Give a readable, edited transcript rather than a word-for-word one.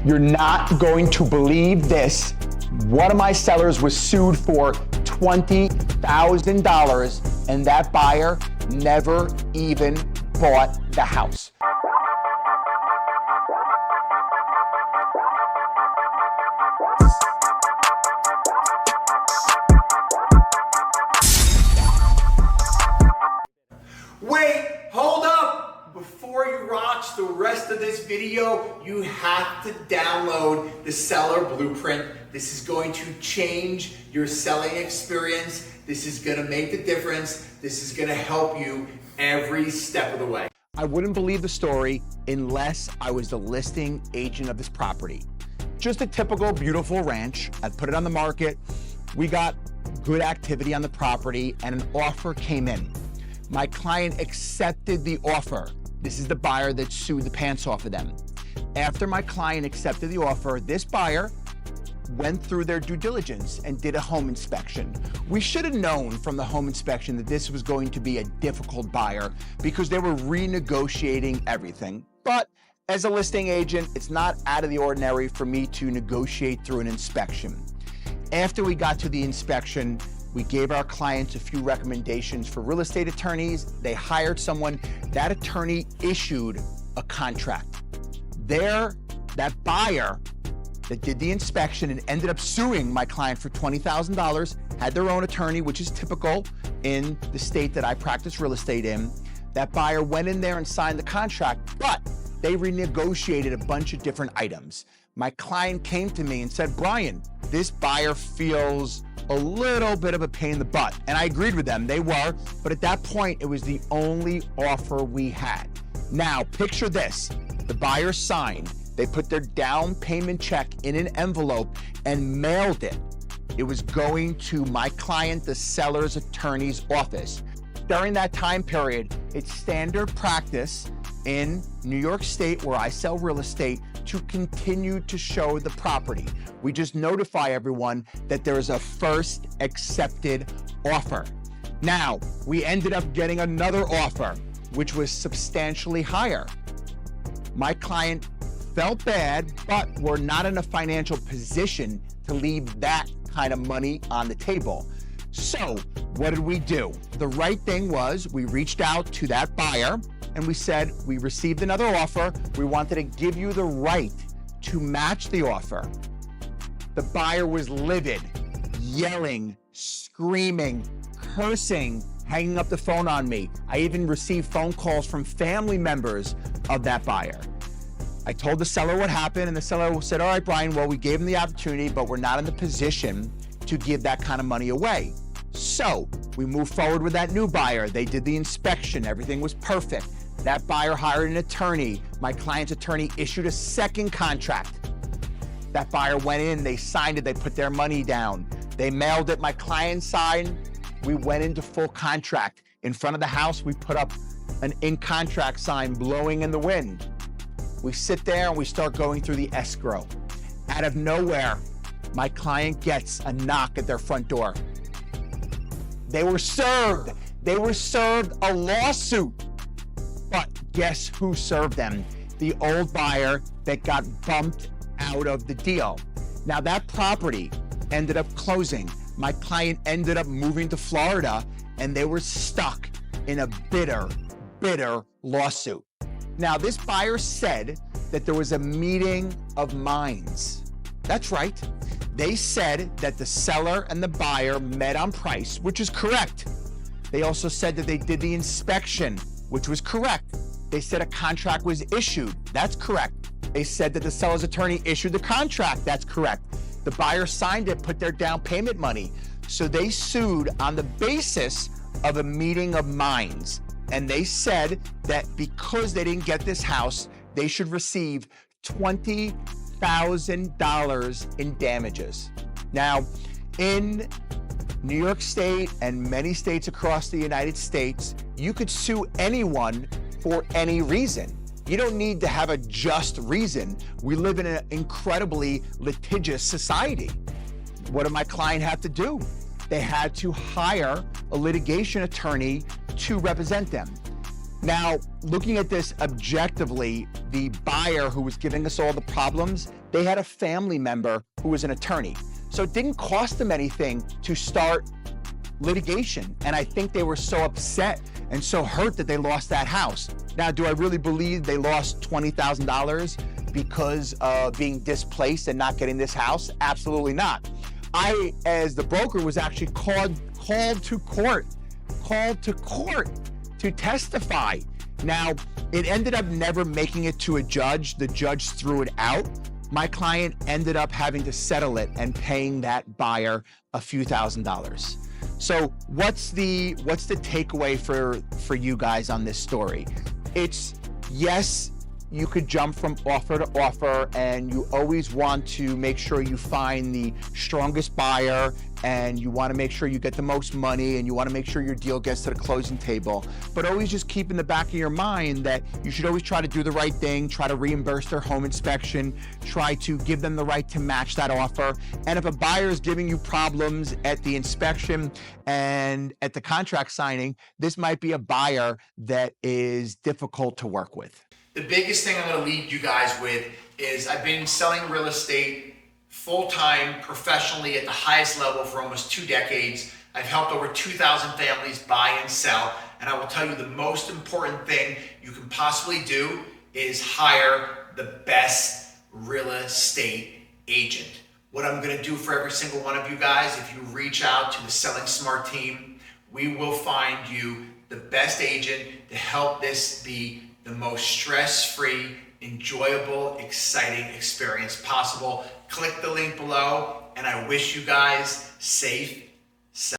You're not going to believe this. One of my sellers was sued for $20,000 and that buyer never even bought the house. Wait, hold up! Before you watch the rest of this video, you have to download the Seller Blueprint. This is going to change your selling experience. This is gonna make the difference. This is gonna help you every step of the way. I wouldn't believe the story unless I was the listing agent of this property. Just a typical beautiful ranch. I put it on the market. We got good activity on the property and an offer came in. My client accepted the offer. This is the buyer that sued the pants off of them. After my client accepted the offer, this buyer went through their due diligence and did a home inspection. We should have known from the home inspection that this was going to be a difficult buyer because they were renegotiating everything. But as a listing agent, it's not out of the ordinary for me to negotiate through an inspection. After we got to the inspection, we gave our clients a few recommendations for real estate attorneys. They hired someone. That attorney issued a contract. That buyer that did the inspection and ended up suing my client for $20,000 had their own attorney, which is typical in the state that I practice real estate in. That buyer went in there and signed the contract, but they renegotiated a bunch of different items. My client came to me and said, Brian, this buyer feels a little bit of a pain in the butt. And I agreed with them, they were, but at that point, it was the only offer we had. Now, picture this, the buyer signed, they put their down payment check in an envelope and mailed it. It was going to my client, the seller's attorney's office. During that time period, it's standard practice in New York State, where I sell real estate, to continue to show the property. We just notify everyone that there is a first accepted offer. Now, we ended up getting another offer, which was substantially higher. My client felt bad, but we're not in a financial position to leave that kind of money on the table. So what did we do? The right thing was we reached out to that buyer and we said, we received another offer. We wanted to give you the right to match the offer. The buyer was livid, yelling, screaming, cursing, hanging up the phone on me. I even received phone calls from family members of that buyer. I told the seller what happened and the seller said, all right, Brian, well, we gave him the opportunity, but we're not in the position to give that kind of money away. So we moved forward with that new buyer. They did the inspection, everything was perfect. That buyer hired an attorney. My client's attorney issued a second contract. That buyer went in, they signed it, they put their money down. They mailed it, my client signed. We went into full contract. In front of the house, we put up an in contract sign blowing in the wind. We sit there and we start going through the escrow. Out of nowhere, my client gets a knock at their front door. They were served. They were served a lawsuit. But guess who served them? The old buyer that got bumped out of the deal. Now that property ended up closing. My client ended up moving to Florida and they were stuck in a bitter, bitter lawsuit. Now this buyer said that there was a meeting of minds. That's right. They said that the seller and the buyer met on price, which is correct. They also said that they did the inspection, which was correct. They said a contract was issued. That's correct. They said that the seller's attorney issued the contract. That's correct. The buyer signed it, put their down payment money. So they sued on the basis of a meeting of minds. And they said that because they didn't get this house, they should receive $20,000 in damages. Now, in New York State and many states across the United States, you could sue anyone for any reason. You don't need to have a just reason. We live in an incredibly litigious society. What did my client have to do? They had to hire a litigation attorney to represent them. Now, looking at this objectively, the buyer who was giving us all the problems they had a family member who was an attorney. So it didn't cost them anything to start litigation. And I think they were so upset and so hurt that they lost that house. Now, do I really believe they lost $20,000 because of being displaced and not getting this house? Absolutely not. I, as the broker, was actually called to court to testify. Now, it ended up never making it to a judge. The judge threw it out. My client ended up having to settle it and paying that buyer a few $1,000s. So what's the takeaway for you guys on this story? It's, yes, you could jump from offer to offer, and you always want to make sure you find the strongest buyer, and you want to make sure you get the most money, and you want to make sure your deal gets to the closing table. But always just keep in the back of your mind that you should always try to do the right thing, try to reimburse their home inspection, try to give them the right to match that offer. And if a buyer is giving you problems at the inspection and at the contract signing, this might be a buyer that is difficult to work with. The biggest thing I'm going to leave you guys with is I've been selling real estate full-time, professionally at the highest level for almost 2 decades. I've helped over 2,000 families buy and sell. And I will tell you the most important thing you can possibly do is hire the best real estate agent. What I'm going to do for every single one of you guys, if you reach out to the Selling Smart team, we will find you the best agent to help this be the most stress-free, enjoyable, exciting experience possible. Click the link below, and I wish you guys safe